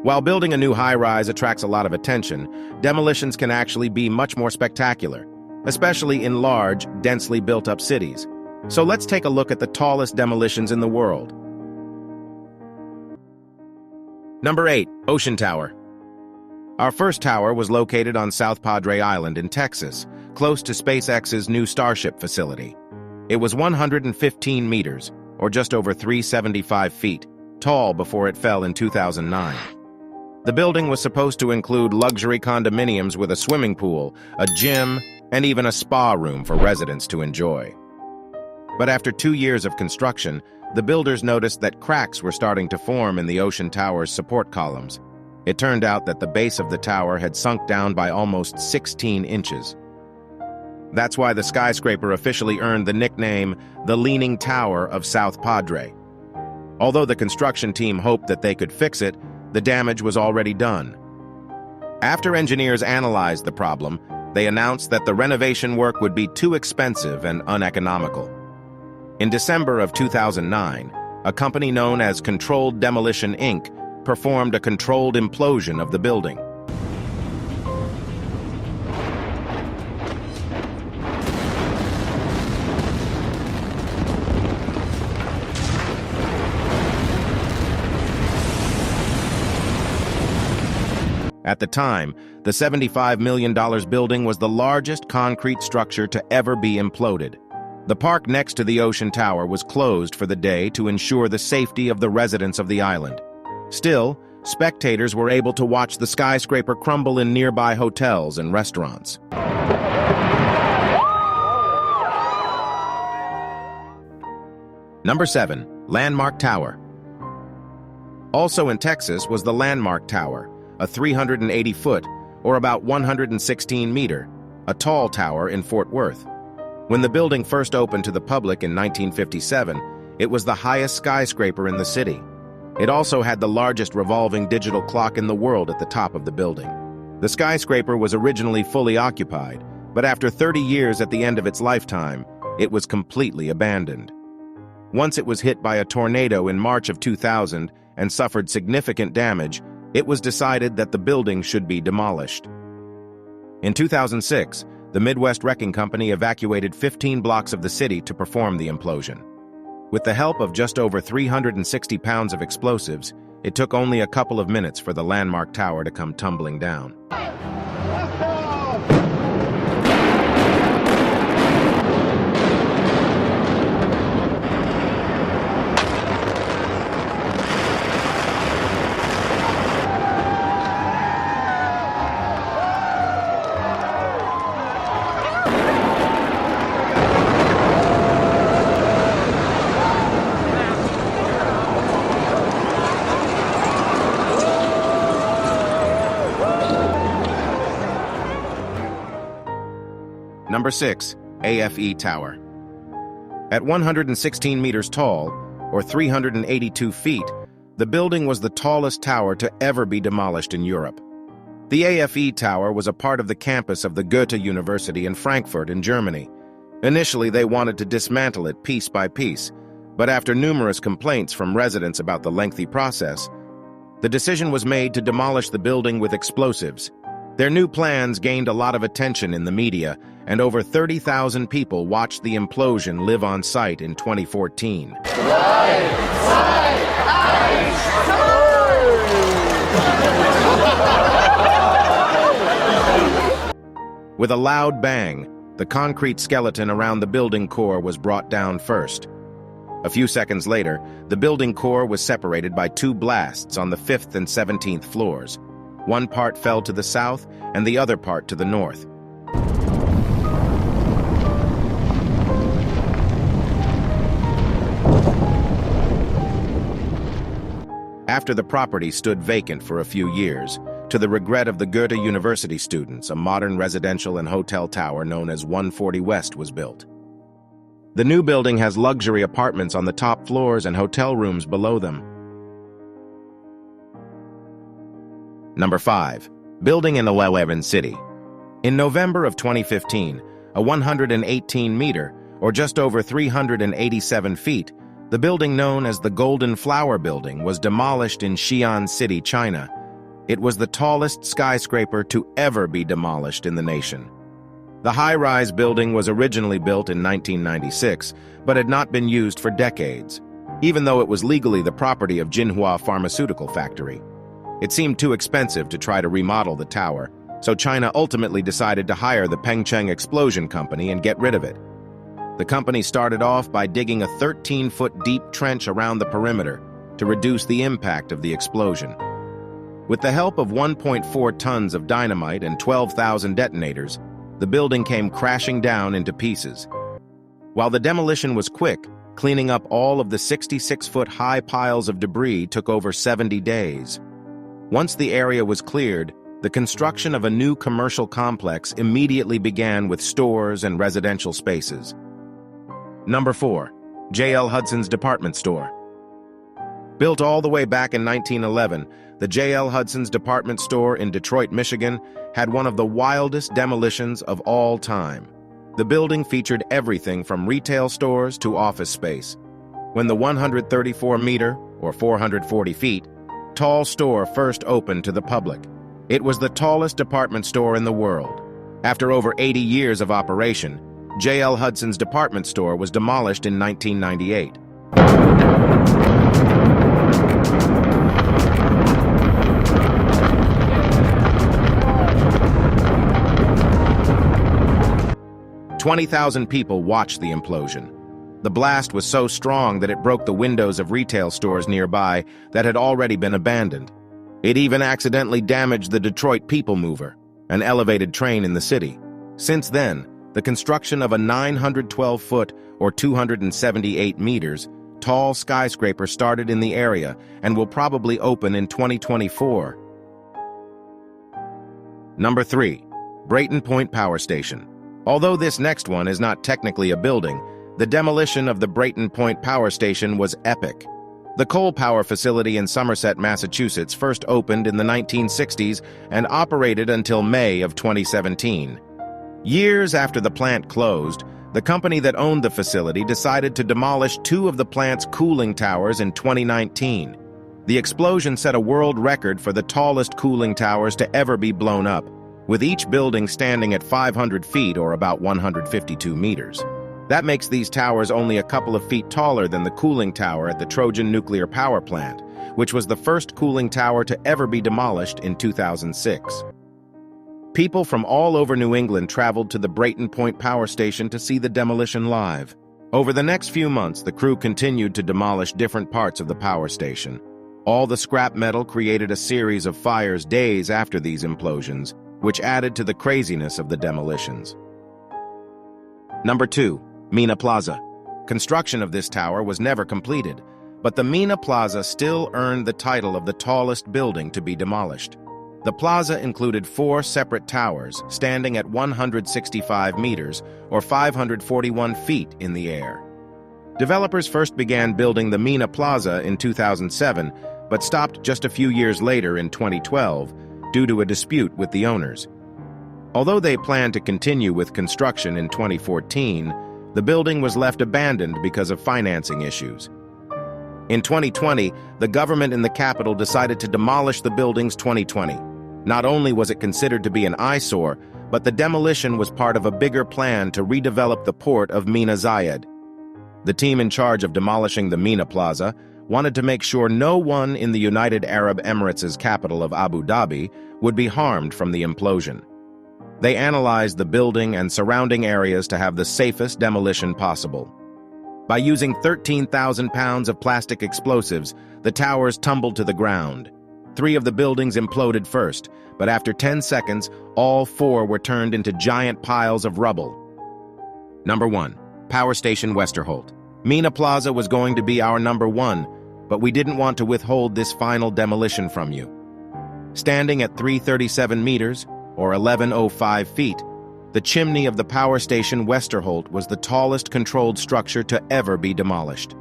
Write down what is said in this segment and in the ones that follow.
While building a new high-rise attracts a lot of attention, demolitions can actually be much more spectacular, especially in large, densely built-up cities. So let's take a look at the tallest demolitions in the world. Number 8. Ocean Tower. Our first tower was located on South Padre Island in Texas, close to SpaceX's new Starship facility. It was 115 meters, or just over 375 feet, tall before it fell in 2009. The building was supposed to include luxury condominiums with a swimming pool, a gym, and even a spa room for residents to enjoy. But after 2 years of construction, the builders noticed that cracks were starting to form in the Ocean Tower's support columns. It turned out that the base of the tower had sunk down by almost 16 inches. That's why the skyscraper officially earned the nickname the Leaning Tower of South Padre. Although the construction team hoped that they could fix it, the damage was already done. After engineers analyzed the problem, they announced that the renovation work would be too expensive and uneconomical. In December of 2009, a company known as Controlled Demolition, Inc. performed a controlled implosion of the building. At the time, the $75 million building was the largest concrete structure to ever be imploded. The park next to the Ocean Tower was closed for the day to ensure the safety of the residents of the island. Still, spectators were able to watch the skyscraper crumble in nearby hotels and restaurants. Number 7. Landmark Tower. Also in Texas was the Landmark Tower, a 380-foot, or about 116-meter, a tall tower in Fort Worth. When the building first opened to the public in 1957, it was the highest skyscraper in the city. It also had the largest revolving digital clock in the world at the top of the building. The skyscraper was originally fully occupied, but after 30 years at the end of its lifetime, it was completely abandoned. Once it was hit by a tornado in March of 2000 and suffered significant damage, it was decided that the building should be demolished. In 2006, the Midwest Wrecking Company evacuated 15 blocks of the city to perform the implosion. With the help of just over 360 pounds of explosives, it took only a couple of minutes for the Landmark Tower to come tumbling down. Number 6. AFE Tower. At 116 meters tall, or 382 feet, the building was the tallest tower to ever be demolished in Europe. The AFE Tower was a part of the campus of the Goethe University in Frankfurt in Germany. Initially, they wanted to dismantle it piece by piece, but after numerous complaints from residents about the lengthy process, the decision was made to demolish the building with explosives. Their new plans gained a lot of attention in the media, and over 30,000 people watched the implosion live on site in 2014. With a loud bang, the concrete skeleton around the building core was brought down first. A few seconds later, the building core was separated by 2 blasts on the 5th and 17th floors. One part fell to the south and the other part to the north. After the property stood vacant for a few years, to the regret of the Goethe University students, a modern residential and hotel tower known as 140 West was built. The new building has luxury apartments on the top floors and hotel rooms below them. Number 5. Building in 11 City. In November of 2015, a 118-meter, or just over 387 feet, the building known as the Golden Flower Building was demolished in Xi'an City, China, It was the tallest skyscraper to ever be demolished in the nation. The high-rise building was originally built in 1996, but had not been used for decades, even though it was legally the property of Jinhua Pharmaceutical Factory. It seemed too expensive to try to remodel the tower, so China ultimately decided to hire the Pengcheng Explosion Company and get rid of it. The company started off by digging a 13-foot deep trench around the perimeter to reduce the impact of the explosion. With the help of 1.4 tons of dynamite and 12,000 detonators, the building came crashing down into pieces. While the demolition was quick, cleaning up all of the 66-foot high piles of debris took over 70 days. Once the area was cleared, the construction of a new commercial complex immediately began with stores and residential spaces. Number 4. J.L. Hudson's Department Store. Built all the way back in 1911, the J.L. Hudson's Department Store in Detroit, Michigan, had one of the wildest demolitions of all time. The building featured everything from retail stores to office space. When the 134-meter, or 440 feet, tall store first opened to the public, it was the tallest department store in the world. After over 80 years of operation, J.L. Hudson's Department Store was demolished in 1998. "20,000 people watched the implosion. The blast was so strong that it broke the windows of retail stores nearby that had already been abandoned. It even accidentally damaged the Detroit People Mover, an elevated train in the city. Since then, the construction of a 912-foot, or 278 meters, tall skyscraper started in the area and will probably open in 2024. Number 3. Brayton Point Power Station. Although this next one is not technically a building, the demolition of the Brayton Point Power Station was epic. The coal power facility in Somerset, Massachusetts first opened in the 1960s and operated until May of 2017. Years after the plant closed, the company that owned the facility decided to demolish 2 of the plant's cooling towers in 2019. The explosion set a world record for the tallest cooling towers to ever be blown up, with each building standing at 500 feet or about 152 meters. That makes these towers only a couple of feet taller than the cooling tower at the Trojan nuclear power plant, which was the first cooling tower to ever be demolished in 2006. People from all over New England traveled to the Brayton Point Power Station to see the demolition live. Over the next few months, the crew continued to demolish different parts of the power station. All the scrap metal created a series of fires days after these implosions, which added to the craziness of the demolitions. Number 2. Mena Plaza. Construction of this tower was never completed, but the Mena Plaza still earned the title of the tallest building to be demolished. The plaza included 4 separate towers, standing at 165 meters, or 541 feet in the air. Developers first began building the Mena Plaza in 2007, but stopped just a few years later in 2012, due to a dispute with the owners. Although they planned to continue with construction in 2014, the building was left abandoned because of financing issues. In 2020, the government in the capital decided to demolish the building's 2020. Not only was it considered to be an eyesore, but the demolition was part of a bigger plan to redevelop the port of Mina Zayed. The team in charge of demolishing the Mena Plaza wanted to make sure no one in the United Arab Emirates' capital of Abu Dhabi would be harmed from the implosion. They analyzed the building and surrounding areas to have the safest demolition possible. By using 13,000 pounds of plastic explosives, the towers tumbled to the ground. 3 of the buildings imploded first, but after 10 seconds, all 4 were turned into giant piles of rubble. Number 1. Power Station Westerholt. Mena Plaza was going to be our number 1, but we didn't want to withhold this final demolition from you. Standing at 337 meters, or 1105 feet, the chimney of the power station Westerholt was the tallest controlled structure to ever be demolished.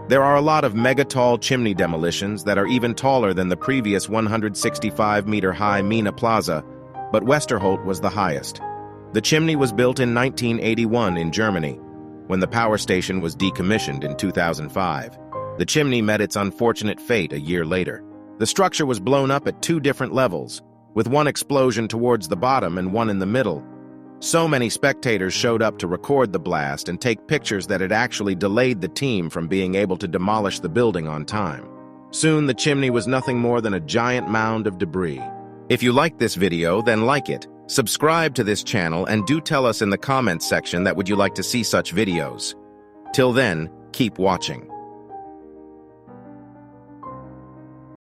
There are a lot of mega-tall chimney demolitions that are even taller than the previous 165-meter-high Mena Plaza, but Westerholt was the highest. The chimney was built in 1981 in Germany, when the power station was decommissioned in 2005. The chimney met its unfortunate fate a year later. The structure was blown up at 2 different levels, with one explosion towards the bottom and one in the middle. So many spectators showed up to record the blast and take pictures that it actually delayed the team from being able to demolish the building on time. Soon, the chimney was nothing more than a giant mound of debris. If you liked this video, then like it. Subscribe to this channel and do tell us in the comments section that would you like to see such videos. Till then, keep watching.